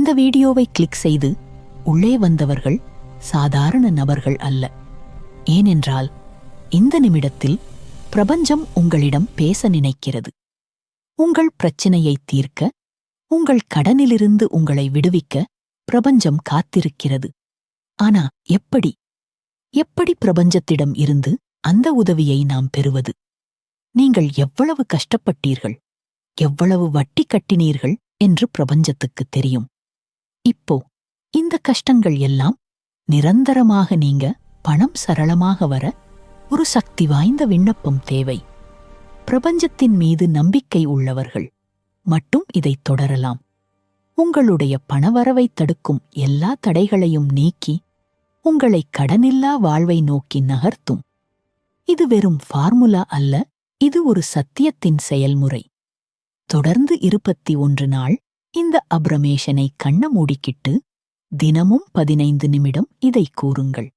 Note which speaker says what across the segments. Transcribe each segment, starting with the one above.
Speaker 1: இந்த வீடியோவை கிளிக் செய்து உள்ளே வந்தவர்கள் சாதாரண நபர்கள் அல்ல. ஏனென்றால் இந்த நிமிடத்தில் பிரபஞ்சம் உங்களிடம் பேச நினைக்கிறது. உங்கள் பிரச்சினையை தீர்க்க, உங்கள் கடனிலிருந்து உங்களை விடுவிக்க பிரபஞ்சம் காத்திருக்கிறது. ஆனா எப்படி பிரபஞ்சத்திடம் இருந்து அந்த உதவியை நாம் பெறுவது? நீங்கள் எவ்வளவு கஷ்டப்பட்டீர்கள், எவ்வளவு வட்டி கட்டினீர்கள் என்று பிரபஞ்சத்துக்கு தெரியும். இப்போ இந்த கஷ்டங்கள் எல்லாம் நிரந்தரமாக நீங்க பணம் சரளமாக வர ஒரு சக்தி வாய்ந்த விண்ணப்பம் தேவை. பிரபஞ்சத்தின் மீது நம்பிக்கை உள்ளவர்கள் மட்டும் இதை தொடரலாம். உங்களுடைய பணவரவை தடுக்கும் எல்லா தடைகளையும் நீக்கி உங்களை கடனில்லா வாழ்வை நோக்கி நகர்த்தும். இது வெறும் ஃபார்முலா அல்ல, இது ஒரு சத்தியத்தின் செயல்முறை. தொடர்ந்து 21 நாள் இந்த அப்ரமேஷனை கண்ண மூடிக்கிட்டு தினமும் 15 நிமிடம் இதை கூறுங்கள்.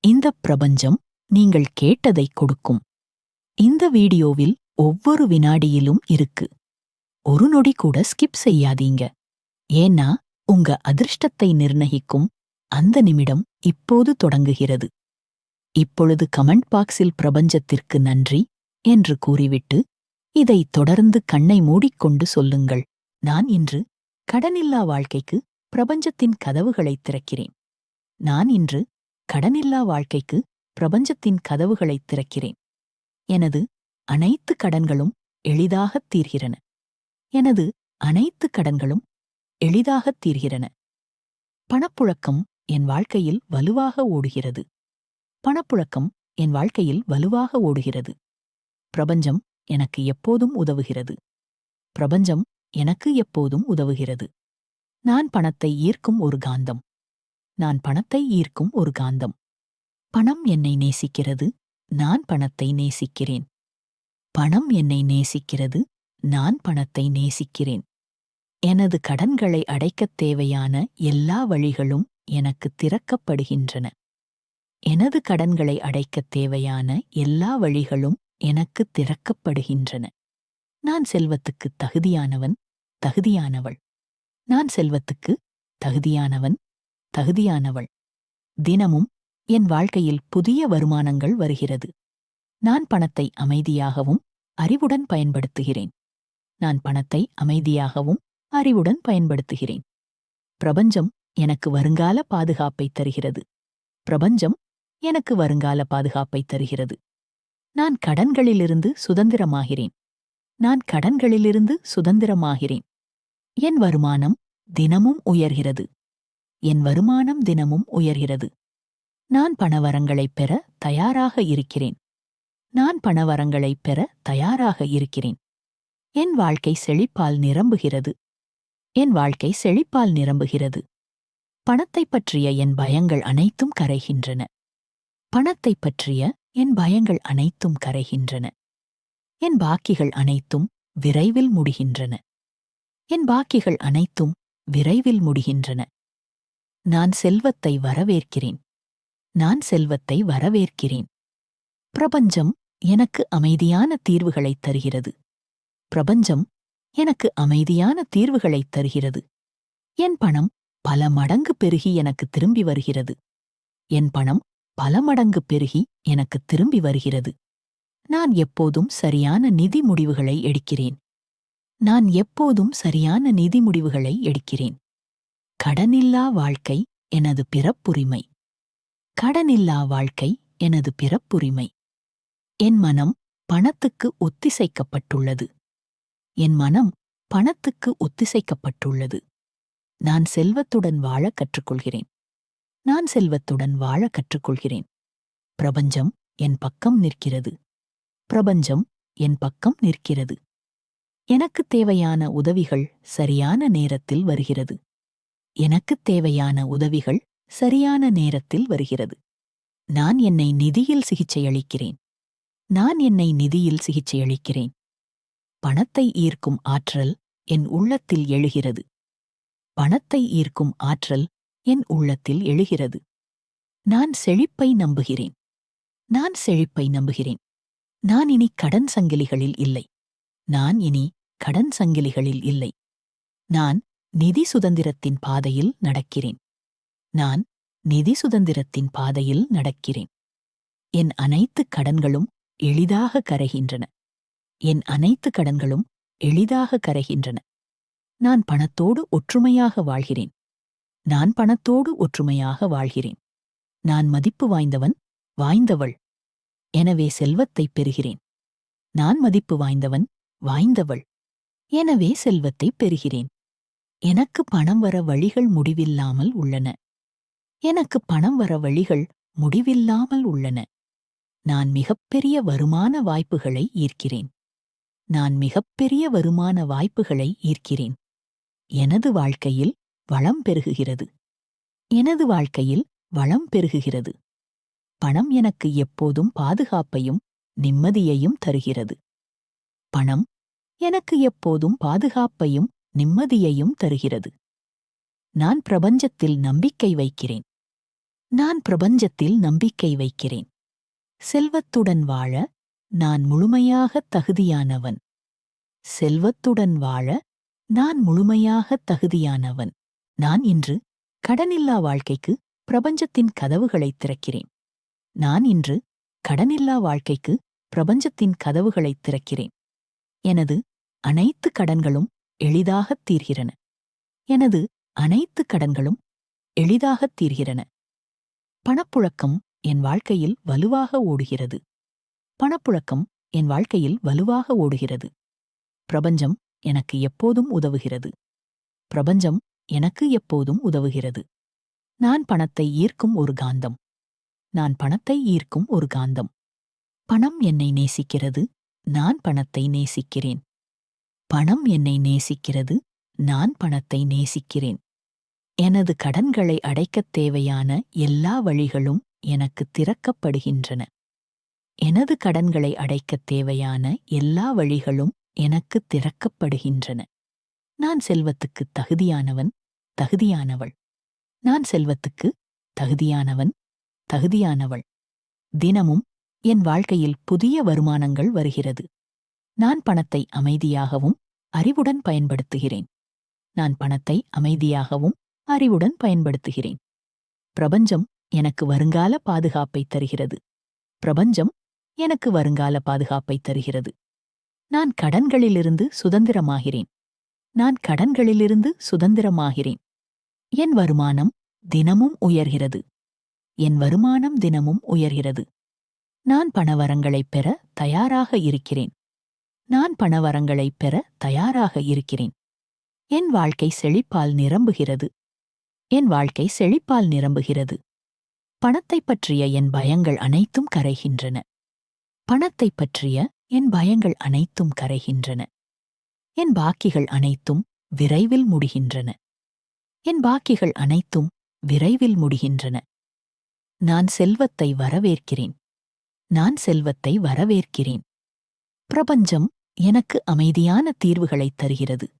Speaker 1: இந்த பிரபஞ்சம் நீங்கள் கேட்டதை கொடுக்கும். இந்த வீடியோவில் ஒவ்வொரு வினாடியிலும் இருக்கு. ஒரு நொடி கூட ஸ்கிப் செய்யாதீங்க. ஏன்னா உங்க அதிர்ஷ்டத்தை நிர்ணயிக்கும் அந்த நிமிடம் இப்போது தொடங்குகிறது. இப்பொழுது கமெண்ட் பாக்ஸில் பிரபஞ்சத்திற்கு நன்றி என்று கூறிவிட்டு இதை தொடர்ந்து கண்ணை மூடிக்கொண்டு சொல்லுங்கள். நான் இன்று கடனில்லா வாழ்க்கைக்கு பிரபஞ்சத்தின் கதவுகளை திறக்கிறேன். நான் இன்று கடனில்லா வாழ்க்கைக்கு பிரபஞ்சத்தின் கதவுகளை திறக்கிறேன். எனது அனைத்து கடன்களும் எளிதாகத் தீர்கிறன. எனது அனைத்து கடன்களும் எளிதாகத் தீர்கிறன. பணப்புழக்கம் என் வாழ்க்கையில் வலுவாக ஓடுகிறது. பணப்புழக்கம் என் வாழ்க்கையில் வலுவாக ஓடுகிறது. பிரபஞ்சம் எனக்கு எப்போதும் உதவுகிறது. பிரபஞ்சம் எனக்கு எப்போதும் உதவுகிறது. நான் பணத்தை ஈர்க்கும் ஒரு காந்தம். நான் பணத்தை ஈர்க்கும் ஒரு காந்தம். பணம் என்னை நேசிக்கிறது. நான் பணத்தை நேசிக்கிறேன். பணம் என்னை நேசிக்கிறது. நான் பணத்தை நேசிக்கிறேன். எனது கடன்களை அடைக்கத் தேவையான எல்லா வழிகளும் எனக்கு திறக்கப்படுகின்றன. எனது கடன்களை அடைக்கத் தேவையான எல்லா வழிகளும் எனக்கு திறக்கப்படுகின்றன. நான் செல்வத்துக்கு தகுதியானவன், தகுதியானவள். நான் செல்வத்துக்கு தகுதியானவன், தகுதியானவள். தினமும் என் வாழ்க்கையில் புதிய வருமானங்கள் வருகிறது. நான் பணத்தை அமைதியாகவும் அறிவுடன் பயன்படுத்துகிறேன். நான் பணத்தை அமைதியாகவும் அறிவுடன் பயன்படுத்துகிறேன். பிரபஞ்சம் எனக்கு வருங்கால பாதுகாப்பை தருகிறது. பிரபஞ்சம் எனக்கு வருங்கால பாதுகாப்பை தருகிறது. நான் கடன்களிலிருந்து சுதந்திரமாகிறேன். நான் கடன்களிலிருந்து சுதந்திரமாகிறேன். என் வருமானம் தினமும் உயர்கிறது. என் வருமானம் தினமும் உயர்கிறது. நான் பணவரங்களைப் பெற தயாராக இருக்கிறேன். நான் பணவரங்களைப் பெற தயாராக இருக்கிறேன். என் வாழ்க்கை செழிப்பால் நிரம்புகிறது. என் வாழ்க்கை செழிப்பால் நிரம்புகிறது. பணத்தைப் பற்றிய என் பயங்கள் அனைத்தும் கரைகின்றன. பணத்தைப் பற்றிய என் பயங்கள் அனைத்தும் கரைகின்றன. என் பாக்கிகள் அனைத்தும் விரைவில் முடிகின்றன. என் பாக்கிகள் அனைத்தும் விரைவில் முடிகின்றன. நான் செல்வத்தை வரவேற்கிறேன். நான் செல்வத்தை வரவேற்கிறேன். பிரபஞ்சம் எனக்கு அமைதியான தீர்வுகளைத் தருகிறது. பிரபஞ்சம் எனக்கு அமைதியான தீர்வுகளைத் தருகிறது. என் பணம் பல மடங்கு பெருகி எனக்கு திரும்பி வருகிறது. என் பணம் பல மடங்கு பெருகி எனக்கு திரும்பி வருகிறது. நான் எப்போதும் சரியான நிதி முடிவுகளை எடுக்கிறேன். நான் எப்போதும் சரியான நிதி முடிவுகளை எடுக்கிறேன். கடனில்லா வாழ்க்கை எனது பிறப்புரிமை. கடனில்லா வாழ்க்கை எனது பிறப்புரிமை. என் மனம் பணத்துக்கு ஒத்திசைக்கப்பட்டுள்ளது. என் மனம் பணத்துக்கு ஒத்திசைக்கப்பட்டுள்ளது. நான் செல்வத்துடன் வாழ கற்றுக்கொள்கிறேன். நான் செல்வத்துடன் வாழ கற்றுக்கொள்கிறேன். பிரபஞ்சம் என் பக்கம் நிற்கிறது. பிரபஞ்சம் என் பக்கம் நிற்கிறது. எனக்குத் தேவையான உதவிகள் சரியான நேரத்தில் வருகிறது. எனக்குத் தேவையான உதவிகள் சரியான நேரத்தில் வருகிறது. நான் என்னை நிதியில் சிகிச்சையளிக்கிறேன். நான் என்னை நிதியில் சிகிச்சையளிக்கிறேன். பணத்தை ஈர்க்கும் ஆற்றல் என் உள்ளத்தில் எழுகிறது. பணத்தை ஈர்க்கும் ஆற்றல் என் உள்ளத்தில் எழுகிறது. நான் செழிப்பை நம்புகிறேன். நான் செழிப்பை நம்புகிறேன். நான் இனி கடன் சங்கிலிகளில் இல்லை. நான் இனி கடன் சங்கிலிகளில் இல்லை. நான் நிதி சுதந்திரத்தின் பாதையில் நடக்கிறேன். நான் நிதி சுதந்திரத்தின் பாதையில் நடக்கிறேன். என் அனைத்து கடன்களும் எளிதாக கரைகின்றன. என் அனைத்து கடன்களும் எளிதாக கரைகின்றன. நான் பணத்தோடு ஒற்றுமையாக வாழ்கிறேன். நான் பணத்தோடு ஒற்றுமையாக வாழ்கிறேன். நான் மதிப்பு வாய்ந்தவன், வாய்ந்தவள். எனவே செல்வத்தைப் பெறுகிறேன். நான் மதிப்பு வாய்ந்தவன், வாய்ந்தவள். எனவே செல்வத்தைப் பெறுகிறேன். எனக்கு பணம் வர வழிகள் முடிவில்லாமல் உள்ளன. எனக்கு பணம் வர வழிகள் முடிவில்லாமல் உள்ளன. நான் மிகப்பெரிய வருமான வாய்ப்புகளை ஈர்க்கிறேன். நான் மிகப்பெரிய வருமான வாய்ப்புகளை ஈர்க்கிறேன். எனது வாழ்க்கையில் வளம் பெருகுகிறது. எனது வாழ்க்கையில் வளம் பெருகுகிறது. பணம் எனக்கு எப்போதும் பாதுகாப்பையும் நிம்மதியையும் தருகிறது. பணம் எனக்கு எப்போதும் பாதுகாப்பையும் நிம்மதியையும் தருகிறது. நான் பிரபஞ்சத்தில் நம்பிக்கை வைக்கிறேன். நான் பிரபஞ்சத்தில் நம்பிக்கை வைக்கிறேன். செல்வத்துடன் வாழ நான் முழுமையாக தகுதியானவன். செல்வத்துடன் வாழ நான் முழுமையாக தகுதியானவன். நான் இன்று கடனில்லா வாழ்க்கைக்கு பிரபஞ்சத்தின் கதவுகளைத் திறக்கிறேன். நான் இன்று கடனில்லா வாழ்க்கைக்கு பிரபஞ்சத்தின் கதவுகளைத் திறக்கிறேன். எனது அனைத்து கடன்களும் எளிதாகத் தீர்கிறன. எனது அனைத்து கடன்களும் எளிதாகத் தீர்கிறன. பணப்புழக்கம் என் வாழ்க்கையில் வலுவாக ஓடுகிறது. பணப்புழக்கம் என் வாழ்க்கையில் வலுவாக ஓடுகிறது. பிரபஞ்சம் எனக்கு எப்போதும் உதவுகிறது. பிரபஞ்சம் எனக்கு எப்போதும் உதவுகிறது. நான் பணத்தை ஈர்க்கும் ஒரு காந்தம். நான் பணத்தை ஈர்க்கும் ஒரு காந்தம். பணம் என்னை நேசிக்கிறது. நான் பணத்தை நேசிக்கிறேன். பணம் என்னை நேசிக்கிறது. நான் பணத்தை நேசிக்கிறேன். எனது கடன்களை அடைக்கத் தேவையான எல்லா வழிகளும் எனக்கு திறக்கப்படுகின்றன. எனது கடன்களை அடைக்கத் தேவையான எல்லா வழிகளும் எனக்கு திறக்கப்படுகின்றன. நான் செல்வத்துக்கு தகுதியானவன், தகுதியானவள். நான் செல்வத்துக்கு தகுதியானவன், தகுதியானவள். தினமும் என் வாழ்க்கையில் புதிய வருமானங்கள் வருகிறது. நான் பணத்தை அமைதியாகவும் அறிவுடன் பயன்படுத்துகிறேன். நான் பணத்தை அமைதியாகவும் அறிவுடன் பயன்படுத்துகிறேன். பிரபஞ்சம் எனக்கு வருங்கால பாதுகாப்பை தருகிறது. பிரபஞ்சம் எனக்கு வருங்கால பாதுகாப்பை தருகிறது. நான் கடன்களிலிருந்து சுதந்திரமாகிறேன். நான் கடன்களிலிருந்து சுதந்திரமாகிறேன். என் வருமானம் தினமும் உயர்கிறது. என் வருமானம் தினமும் உயர்கிறது. நான் பணவரங்களைப் பெற தயாராக இருக்கிறேன். நான் பணவரங்களைப் பெற தயாராக இருக்கிறேன். என் வாழ்க்கை செழிப்பால் நிரம்புகிறது. என் வாழ்க்கை செழிப்பால் நிரம்புகிறது. பணத்தைப் பற்றிய என் பயங்கள் அனைத்தும் கரைகின்றன. பணத்தைப் பற்றிய என் பயங்கள் அனைத்தும் கரைகின்றன. என் பாக்கிகள் அனைத்தும் விரைவில் முடிகின்றன. என் பாக்கிகள் அனைத்தும் விரைவில் முடிகின்றன. நான் செல்வத்தை வரவேற்கிறேன். நான் செல்வத்தை வரவேற்கிறேன். பிரபஞ்சம் எனக்கு அமைதியான தீர்வுகளைத் தருகிறது.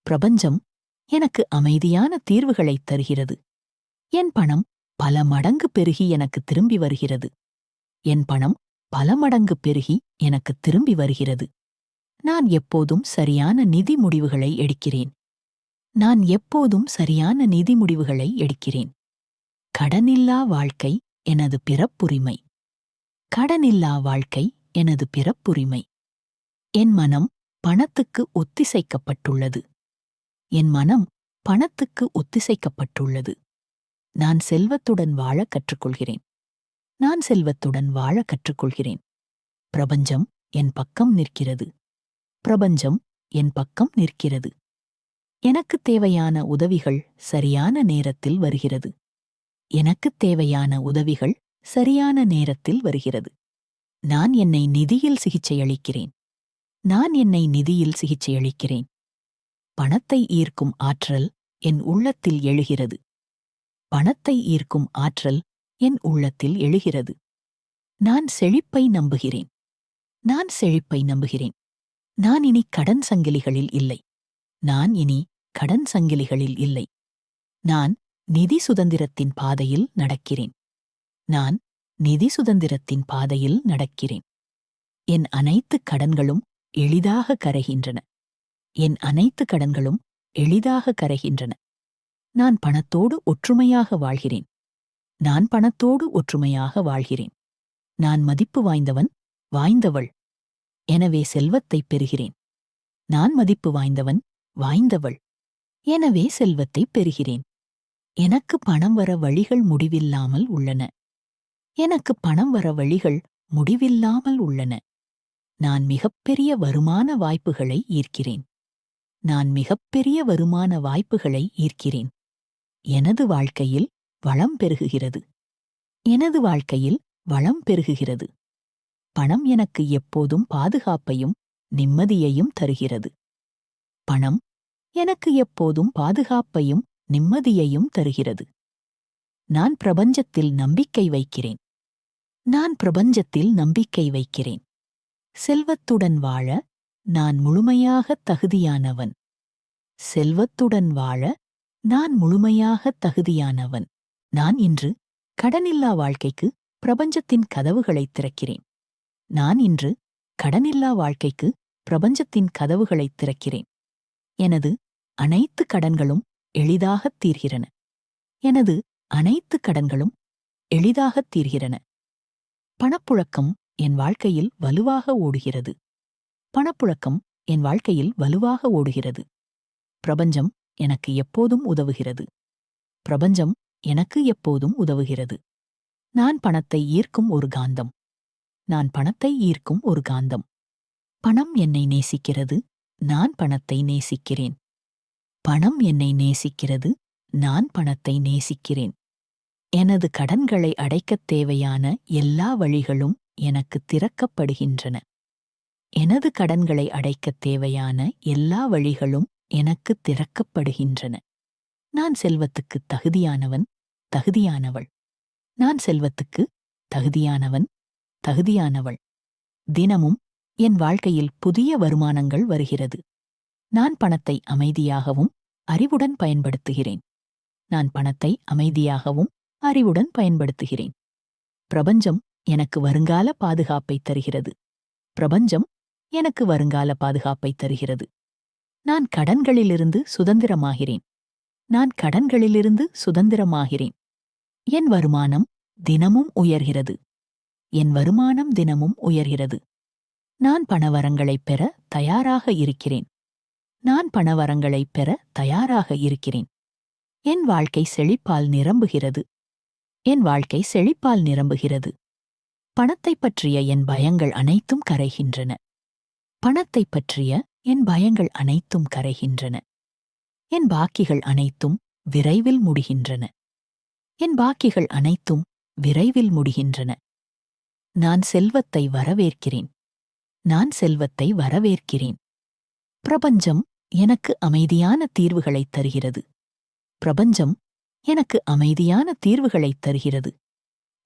Speaker 1: பிரபஞ்சம் எனக்கு அமைதியான தீர்வுகளைத் தருகிறது. என் பணம் பல மடங்கு பெருகி எனக்கு திரும்பி வருகிறது. என் பணம் பல மடங்கு பெருகி எனக்கு திரும்பி வருகிறது. நான் எப்போதும் சரியான நிதி முடிவுகளை எடுக்கிறேன். நான் எப்போதும் சரியான நிதி முடிவுகளை எடுக்கிறேன். கடனில்லா வாழ்க்கை எனது பிறப்புரிமை. கடனில்லா வாழ்க்கை எனது பிறப்புரிமை. என் மனம் பணத்துக்கு ஒத்திசைக்கப்பட்டுள்ளது. என் மனம் பணத்துக்கு ஒத்திசைக்கப்பட்டுள்ளது. நான் செல்வத்துடன் வாழ கற்றுக்கொள்கிறேன். நான் செல்வத்துடன் வாழ கற்றுக்கொள்கிறேன். பிரபஞ்சம் என் பக்கம் நிற்கிறது. பிரபஞ்சம் என் பக்கம் நிற்கிறது. எனக்குத் தேவையான உதவிகள் சரியான நேரத்தில் வருகிறது. எனக்குத் தேவையான உதவிகள் சரியான நேரத்தில் வருகிறது. நான் என்னை நிதியில் சிகிச்சையளிக்கிறேன். நான் என்னை நிதியில் சிகிச்சையளிக்கிறேன். பணத்தை ஈர்க்கும் ஆற்றல் என் உள்ளத்தில் எழுகிறது. பணத்தை ஈர்க்கும் ஆற்றல் என் உள்ளத்தில் எழுகிறது. நான் செழிப்பை நம்புகிறேன். நான் செழிப்பை நம்புகிறேன். நான் இனி கடன் சங்கிலிகளில் இல்லை. நான் இனி கடன் சங்கிலிகளில் இல்லை. நான் நிதி சுதந்திரத்தின் பாதையில் நடக்கிறேன். நான் நிதி சுதந்திரத்தின் பாதையில் நடக்கிறேன். என் அனைத்து கடன்களும் எளிதாக கரைகின்றன. என் அனைத்து கடன்களும் எளிதாக கரைகின்றன. நான் பணத்தோடு ஒற்றுமையாக வாழ்கிறேன். நான் பணத்தோடு ஒற்றுமையாக வாழ்கிறேன். நான் மதிப்பு வாய்ந்தவன், வாய்ந்தவள். எனவே செல்வத்தைப் பெறுகிறேன். நான் மதிப்பு வாய்ந்தவன், வாய்ந்தவள். எனவே செல்வத்தைப் பெறுகிறேன். எனக்கு பணம் வர வழிகள் முடிவில்லாமல் உள்ளன. எனக்கு பணம் வர வழிகள் முடிவில்லாமல் உள்ளன. நான் மிகப்பெரிய வருமான வாய்ப்புகளை ஈர்க்கிறேன். நான் மிகப்பெரிய வருமான வாய்ப்புகளை ஈர்க்கிறேன். எனது வாழ்க்கையில் வளம் பெருகுகிறது. எனது வாழ்க்கையில் வளம் பெருகுகிறது. பணம் எனக்கு எப்போதும் பாதுகாப்பையும் நிம்மதியையும் தருகிறது. பணம் எனக்கு எப்போதும் பாதுகாப்பையும் நிம்மதியையும் தருகிறது. நான் பிரபஞ்சத்தில் நம்பிக்கை வைக்கிறேன். நான் பிரபஞ்சத்தில் நம்பிக்கை வைக்கிறேன். செல்வத்துடன் வாழ நான் முழுமையாக தகுதியானவன். செல்வத்துடன் வாழ நான் முழுமையாக தகுதியானவன். நான் இன்று கடனில்லா வாழ்க்கைக்கு பிரபஞ்சத்தின் கதவுகளைத் திறக்கிறேன். நான் இன்று கடனில்லா வாழ்க்கைக்கு பிரபஞ்சத்தின் கதவுகளைத் திறக்கிறேன். எனது அனைத்து கடன்களும் எளிதாகத் தீர்கிறன. எனது அனைத்து கடன்களும் எளிதாகத் தீர்கிறன. பணப்புழக்கம் என் வாழ்க்கையில் வலுவாக ஓடுகிறது. பணப்புழக்கம் என் வாழ்க்கையில் வலுவாக ஓடுகிறது. பிரபஞ்சம் எனக்கு எப்போதும் உதவுகிறது. பிரபஞ்சம் எனக்கு எப்போதும் உதவுகிறது. நான் பணத்தை ஈர்க்கும் ஒரு காந்தம். நான் பணத்தை ஈர்க்கும் ஒரு காந்தம். பணம் என்னை நேசிக்கிறது. நான் பணத்தை நேசிக்கிறேன். பணம் என்னை நேசிக்கிறது. நான் பணத்தை நேசிக்கிறேன். எனது கடன்களை அடைக்கத் தேவையான எல்லா வழிகளும் எனக்கு திறக்கப்படுகின்றன. எனது கடன்களை அடைக்கத் தேவையான எல்லா வழிகளும் எனக்கு திறக்கப்படுகின்றன. நான் செல்வத்துக்கு தகுதியானவன், தகுதியானவள். நான் செல்வத்துக்கு தகுதியானவன், தகுதியானவள். தினமும் என் வாழ்க்கையில் புதிய வருமானங்கள் வருகிறது. நான் பணத்தை அமைதியாகவும் அறிவுடன் பயன்படுத்துகிறேன். நான் பணத்தை அமைதியாகவும் அறிவுடன் பயன்படுத்துகிறேன். பிரபஞ்சம் எனக்கு வருங்கால பாதுகாப்பை தருகிறது. பிரபஞ்சம் எனக்கு வருங்கால பாதுகாப்பை தருகிறது. நான் கடன்களிலிருந்து சுதந்திரமாகிறேன். நான் கடன்களிலிருந்து சுதந்திரமாகிறேன். என் வருமானம் தினமும் உயர்கிறது. என் வருமானம் தினமும் உயர்கிறது. நான் பணவரங்களைப் பெற தயாராக இருக்கிறேன். நான் பணவரங்களைப் பெற தயாராக இருக்கிறேன். என் வாழ்க்கை செழிப்பால் நிரம்புகிறது. என் வாழ்க்கை செழிப்பால் நிரம்புகிறது. பணத்தைப் பற்றிய என் பயங்கள் அனைத்தும் கரைகின்றன. பணத்தைப் பற்றிய என் பயங்கள் அனைத்தும் கரைகின்றன. என் பாக்கிகள் அனைத்தும் விரைவில் முடிகின்றன. என் பாக்கிகள் அனைத்தும் விரைவில் முடிகின்றன. நான் செல்வத்தை வரவேற்கிறேன். நான் செல்வத்தை வரவேற்கிறேன். பிரபஞ்சம் எனக்கு அமைதியான தீர்வுகளைத் தருகிறது. பிரபஞ்சம் எனக்கு அமைதியான தீர்வுகளைத் தருகிறது.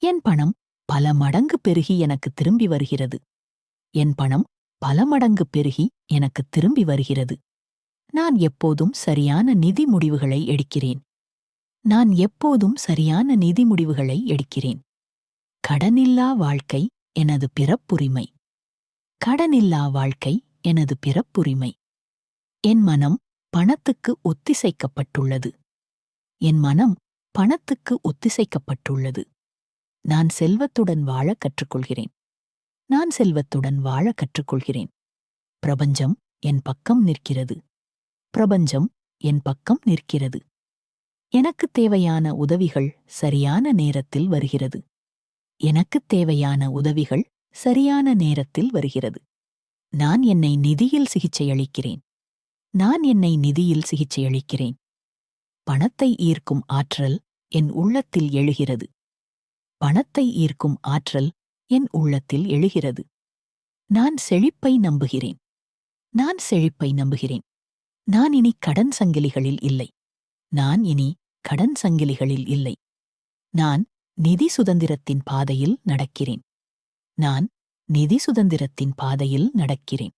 Speaker 1: என் பணம் பல மடங்கு பெருகி எனக்கு திரும்பி வருகிறது. என் பணம் பல மடங்கு பெருகி எனக்கு திரும்பி வருகிறது. நான் எப்போதும் சரியான நிதி முடிவுகளை எடுக்கிறேன். நான் எப்போதும் சரியான நிதி முடிவுகளை எடுக்கிறேன். கடனில்லா வாழ்க்கை எனது பிறப்புரிமை. கடனில்லா வாழ்க்கை எனது பிறப்புரிமை. என் மனம் பணத்துக்கு ஒத்திசைக்கப்பட்டுள்ளது. என் மனம் பணத்துக்கு ஒத்திசைக்கப்பட்டுள்ளது. நான் செல்வத்துடன் வாழ கற்றுக்கொள்கிறேன். நான் செல்வத்துடன் வாழ கற்றுக்கொள்கிறேன். பிரபஞ்சம் என் பக்கம் நிற்கிறது. பிரபஞ்சம் என் பக்கம் நிற்கிறது. எனக்குத் தேவையான உதவிகள் சரியான நேரத்தில் வருகிறது. எனக்குத் தேவையான உதவிகள் சரியான நேரத்தில் வருகிறது. நான் என்னை நிதியில் சிகிச்சையளிக்கிறேன். நான் என்னை நிதியில் சிகிச்சையளிக்கிறேன். பணத்தை ஈர்க்கும் ஆற்றல் என் உள்ளத்தில் எழுகிறது. பணத்தை ஈர்க்கும் ஆற்றல் என் உள்ளத்தில் எழுகிறது. நான் செழிப்பை நம்புகிறேன். நான் செழிப்பை நம்புகிறேன். நான் இனி கடன் சங்கிலிகளில் இல்லை. நான் இனி கடன் சங்கிலிகளில் இல்லை. நான் நிதி சுதந்திரத்தின் பாதையில் நடக்கிறேன். நான் நிதி சுதந்திரத்தின் பாதையில் நடக்கிறேன்.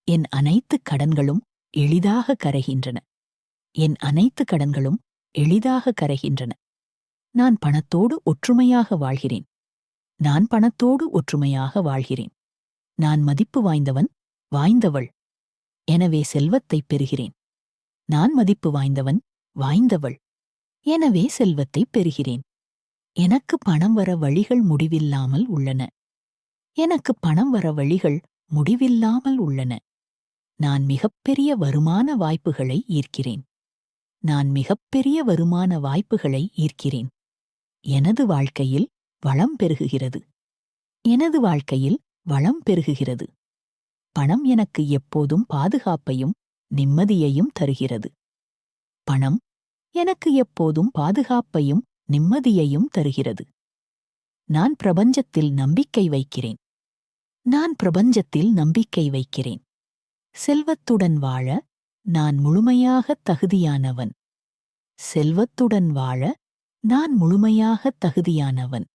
Speaker 1: என் அனைத்து கடன்களும் எளிதாக கரைகின்றன. என் அனைத்து கடன்களும் எளிதாக கரைகின்றன. நான் பணத்தோடு ஒற்றுமையாக வாழ்கிறேன். நான் பணத்தோடு ஒற்றுமையாக வாழ்கிறேன். நான் மதிப்பு வாய்ந்தவன், வாய்ந்தவள். எனவே செல்வத்தைப் பெறுகிறேன். நான் மதிப்பு வாய்ந்தவன், வாய்ந்தவள். எனவே செல்வத்தை பெறுகிறேன். எனக்கு பணம் வர வழிகள் முடிவில்லாமல் உள்ளன. எனக்கு பணம் வர வழிகள் முடிவில்லாமல் உள்ளன. நான் மிகப்பெரிய வருமான வாய்ப்புகளை ஈர்க்கிறேன். நான் மிகப்பெரிய வருமான வாய்ப்புகளை ஈர்க்கிறேன். எனது வாழ்க்கையில் வளம் பெருகுகிறது. எனது வாழ்க்கையில் வளம் பெருகுகிறது. பணம் எனக்கு எப்போதும் பாதுகாப்பையும் நிம்மதியையும் தருகிறது. பணம் எனக்கு எப்போதும் பாதுகாப்பையும் நிம்மதியையும் தருகிறது. நான் பிரபஞ்சத்தில் நம்பிக்கை வைக்கிறேன். நான் பிரபஞ்சத்தில் நம்பிக்கை வைக்கிறேன். செல்வத்துடன் வாழ நான் முழுமையாக தகுதியானவன். செல்வத்துடன் வாழ நான் முழுமையாக தகுதியானவன்.